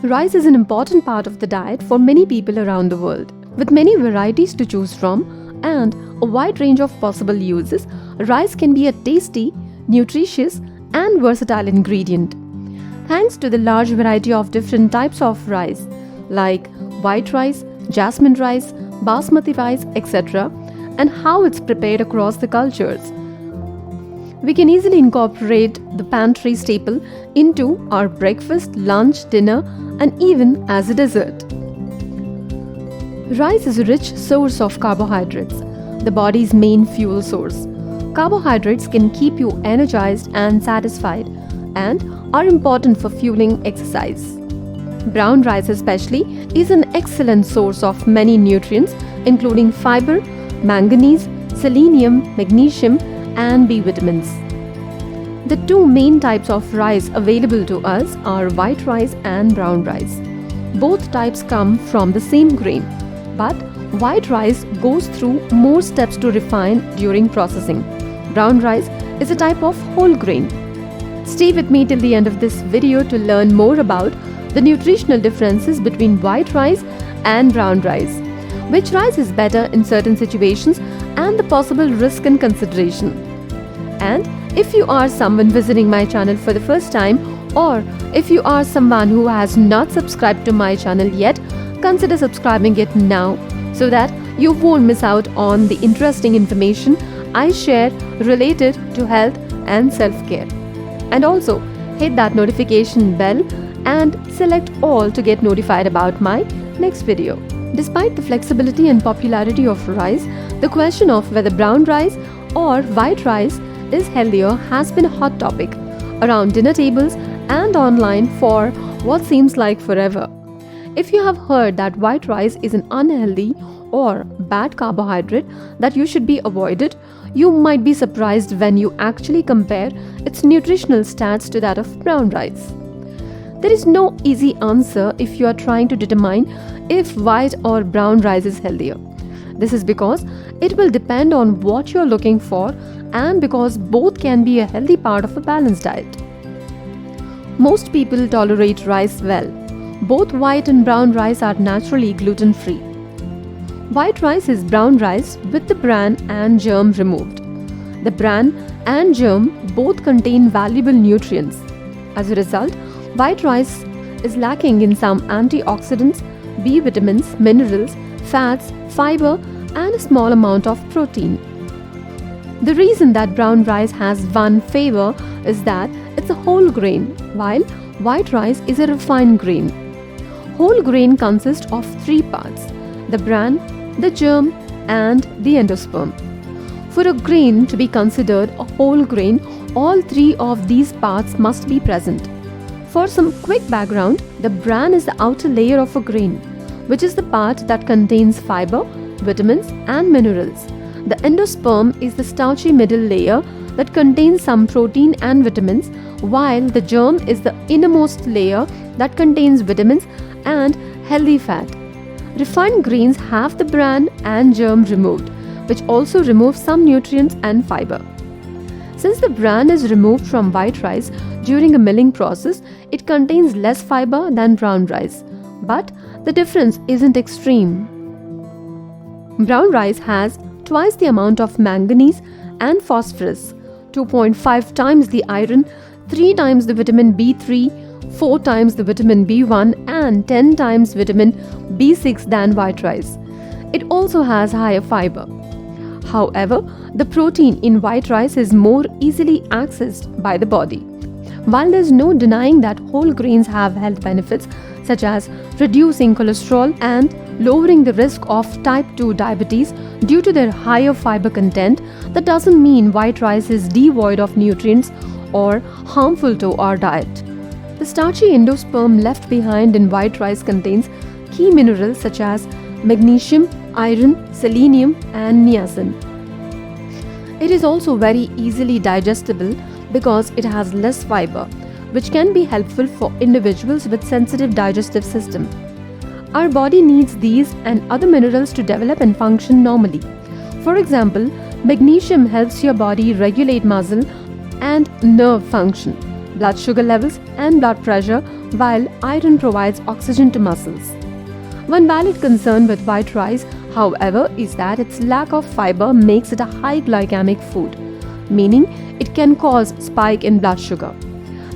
Rice is an important part of the diet for many people around the world. With many varieties to choose from and a wide range of possible uses, rice can be a tasty, nutritious, and versatile ingredient. Thanks to the large variety of different types of rice like white rice, jasmine rice, basmati rice, etc., and how it's prepared across the cultures, we can easily incorporate the pantry staple into our breakfast, lunch, dinner, and even as a dessert. Rice is a rich source of carbohydrates, the body's main fuel source. Carbohydrates can keep you energized and satisfied and are important for fueling exercise. Brown rice especially is an excellent source of many nutrients including fiber, manganese, selenium, magnesium, and B vitamins. The two main types of rice available to us are white rice and brown rice. Both types come from the same grain, but white rice goes through more steps to refine during processing. Brown rice is a type of whole grain. Stay with me till the end of this video to learn more about the nutritional differences between white rice and brown rice, which rice is better in certain situations, and the possible risk and consideration. And if you are someone visiting my channel for the first time, or if you are someone who has not subscribed to my channel yet, consider subscribing it now so that you won't miss out on the interesting information I share related to health and self-care. And also hit that notification bell and select all to get notified about my next video. Despite the flexibility and popularity of rice, the question of whether brown rice or white rice is healthier has been a hot topic around dinner tables and online for what seems like forever. If you have heard that white rice is an unhealthy or bad carbohydrate that you should be avoided, you might be surprised when you actually compare its nutritional stats to that of brown rice. There is no easy answer if you are trying to determine if white or brown rice is healthier. This is because it will depend on what you are looking for and because both can be a healthy part of a balanced diet. Most people tolerate rice well. Both white and brown rice are naturally gluten-free. White rice is brown rice with the bran and germ removed. The bran and germ both contain valuable nutrients. As a result, white rice is lacking in some antioxidants, B vitamins, minerals, fats, fiber, and a small amount of protein. The reason that brown rice has one flavor is that it's a whole grain, while white rice is a refined grain. Whole grain consists of three parts: the bran, the germ, and the endosperm. For a grain to be considered a whole grain, all three of these parts must be present. For some quick background, the bran is the outer layer of a grain, which is the part that contains fiber, vitamins, and minerals. The endosperm is the starchy middle layer that contains some protein and vitamins, while the germ is the innermost layer that contains vitamins and healthy fat. Refined grains have the bran and germ removed, which also removes some nutrients and fiber. Since the bran is removed from white rice during a milling process, it contains less fiber than brown rice, but the difference isn't extreme. Brown rice has twice the amount of manganese and phosphorus, 2.5 times the iron, 3 times the vitamin B3, 4 times the vitamin B1, and 10 times vitamin B6 than white rice. It also has higher fiber. However, the protein in white rice is more easily accessed by the body. While there's no denying that whole grains have health benefits such as reducing cholesterol and lowering the risk of type 2 diabetes due to their higher fiber content, that doesn't mean white rice is devoid of nutrients or harmful to our diet. The starchy endosperm left behind in white rice contains key minerals such as magnesium, iron, selenium, and niacin. It is also very easily digestible because it has less fiber, which can be helpful for individuals with sensitive digestive system. Our body needs these and other minerals to develop and function normally. For example, magnesium helps your body regulate muscle and nerve function, blood sugar levels, and blood pressure while iron provides oxygen to muscles. One valid concern with white rice, however, is that its lack of fiber makes it a high glycemic food, meaning it can cause spike in blood sugar.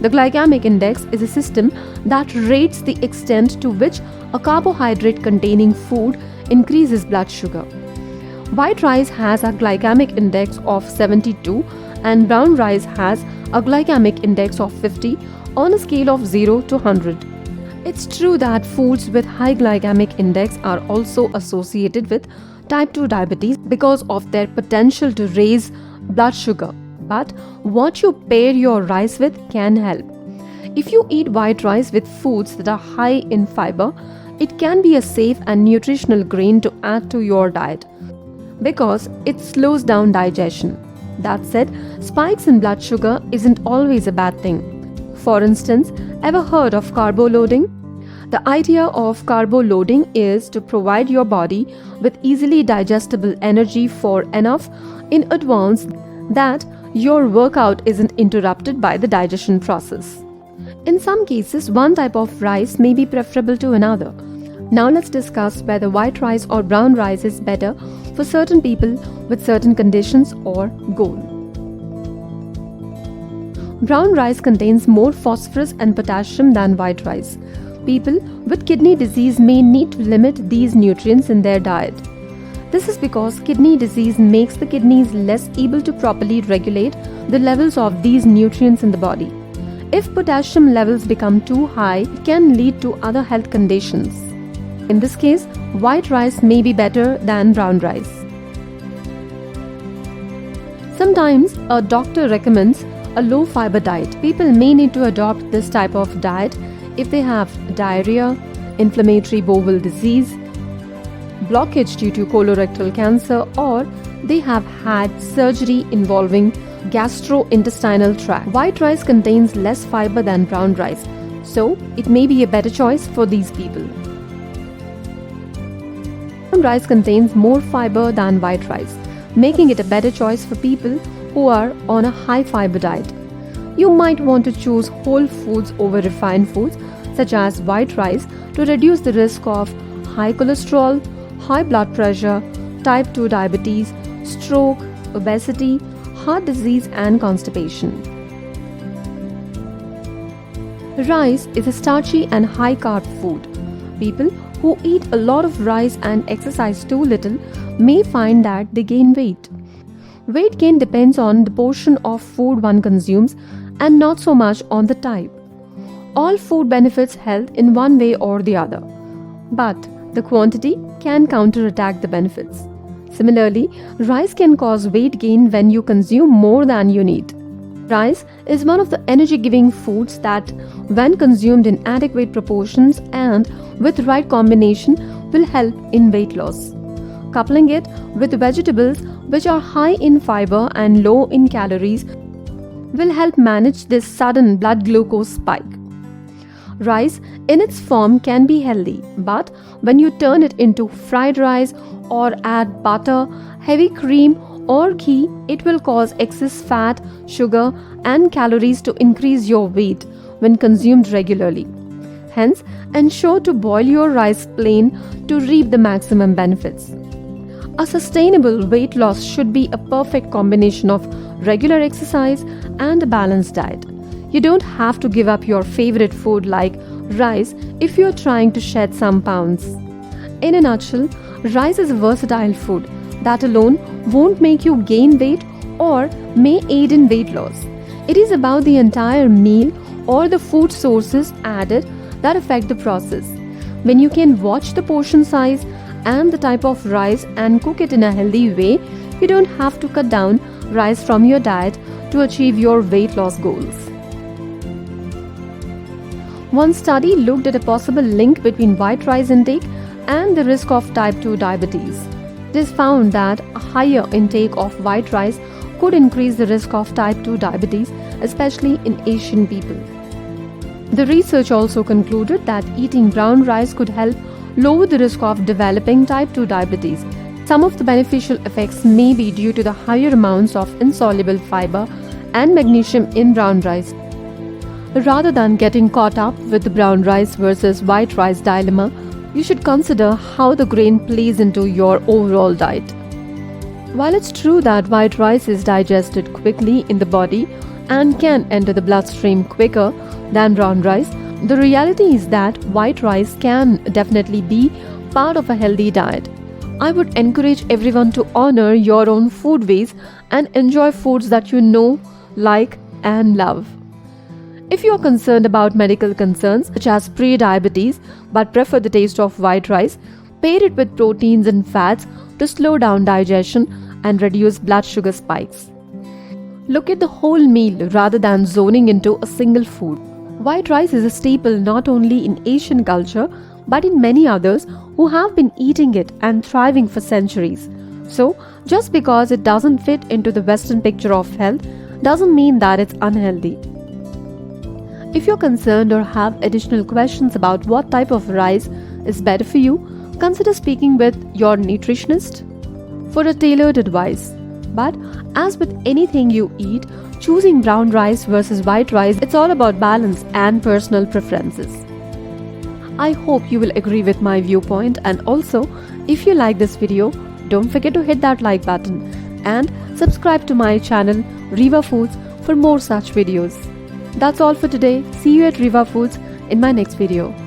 The glycemic index is a system that rates the extent to which a carbohydrate-containing food increases blood sugar. White rice has a glycemic index of 72 and brown rice has a glycemic index of 50 on a scale of 0 to 100. It's true that foods with high glycemic index are also associated with type 2 diabetes because of their potential to raise blood sugar. But what you pair your rice with can help. If you eat white rice with foods that are high in fiber, it can be a safe and nutritional grain to add to your diet because it slows down digestion. That said, spikes in blood sugar isn't always a bad thing. For instance, ever heard of carbo loading? The idea of carbo loading is to provide your body with easily digestible energy for enough in advance that your workout isn't interrupted by the digestion process. In some cases, one type of rice may be preferable to another. Now let's discuss whether white rice or brown rice is better for certain people with certain conditions or goal. Brown rice contains more phosphorus and potassium than white rice. People with kidney disease may need to limit these nutrients in their diet. This is because kidney disease makes the kidneys less able to properly regulate the levels of these nutrients in the body. If potassium levels become too high, it can lead to other health conditions. In this case, white rice may be better than brown rice. Sometimes a doctor recommends a low fiber diet. People may need to adopt this type of diet if they have diarrhea, inflammatory bowel disease, blockage due to colorectal cancer, or they have had surgery involving gastrointestinal tract. White rice contains less fiber than brown rice, so it may be a better choice for these people. Brown rice contains more fiber than white rice, making it a better choice for people who are on a high fiber diet. You might want to choose whole foods over refined foods such as white rice to reduce the risk of high cholesterol, high blood pressure, type 2 diabetes, stroke, obesity, heart disease and constipation. Rice is a starchy and high carb food. People who eat a lot of rice and exercise too little may find that they gain weight. Weight gain depends on the portion of food one consumes and not so much on the type. All food benefits health in one way or the other, but the quantity can counterattack the benefits. Similarly, rice can cause weight gain when you consume more than you need. Rice is one of the energy-giving foods that, when consumed in adequate proportions and with right combination, will help in weight loss. Coupling it with vegetables which are high in fiber and low in calories will help manage this sudden blood glucose spike. Rice in its form can be healthy, but when you turn it into fried rice or add butter, heavy cream or ghee, it will cause excess fat, sugar and calories to increase your weight when consumed regularly. Hence, ensure to boil your rice plain to reap the maximum benefits. A sustainable weight loss should be a perfect combination of regular exercise and a balanced diet. You don't have to give up your favorite food like rice if you're trying to shed some pounds. In a nutshell, rice is a versatile food that alone won't make you gain weight or may aid in weight loss. It is about the entire meal or the food sources added that affect the process. When you can watch the portion size and the type of rice and cook it in a healthy way, you don't have to cut down rice from your diet to achieve your weight loss goals. One study looked at a possible link between white rice intake and the risk of type 2 diabetes. It is found that a higher intake of white rice could increase the risk of type 2 diabetes, especially in Asian people. The research also concluded that eating brown rice could help lower the risk of developing type 2 diabetes. Some of the beneficial effects may be due to the higher amounts of insoluble fiber and magnesium in brown rice. Rather than getting caught up with the brown rice versus white rice dilemma, you should consider how the grain plays into your overall diet. While it's true that white rice is digested quickly in the body and can enter the bloodstream quicker than brown rice, the reality is that white rice can definitely be part of a healthy diet. I would encourage everyone to honor your own food ways and enjoy foods that you know, like, and love. If you are concerned about medical concerns such as pre-diabetes but prefer the taste of white rice, pair it with proteins and fats to slow down digestion and reduce blood sugar spikes. Look at the whole meal rather than zoning into a single food. White rice is a staple not only in Asian culture but in many others who have been eating it and thriving for centuries. So, just because it doesn't fit into the Western picture of health doesn't mean that it's unhealthy. If you're concerned or have additional questions about what type of rice is better for you, consider speaking with your nutritionist for a tailored advice. But as with anything you eat, choosing brown rice versus white rice, it's all about balance and personal preferences. I hope you will agree with my viewpoint, and also, if you like this video, don't forget to hit that like button and subscribe to my channel Riva Foods for more such videos. That's all for today. See you at Riva Foods in my next video.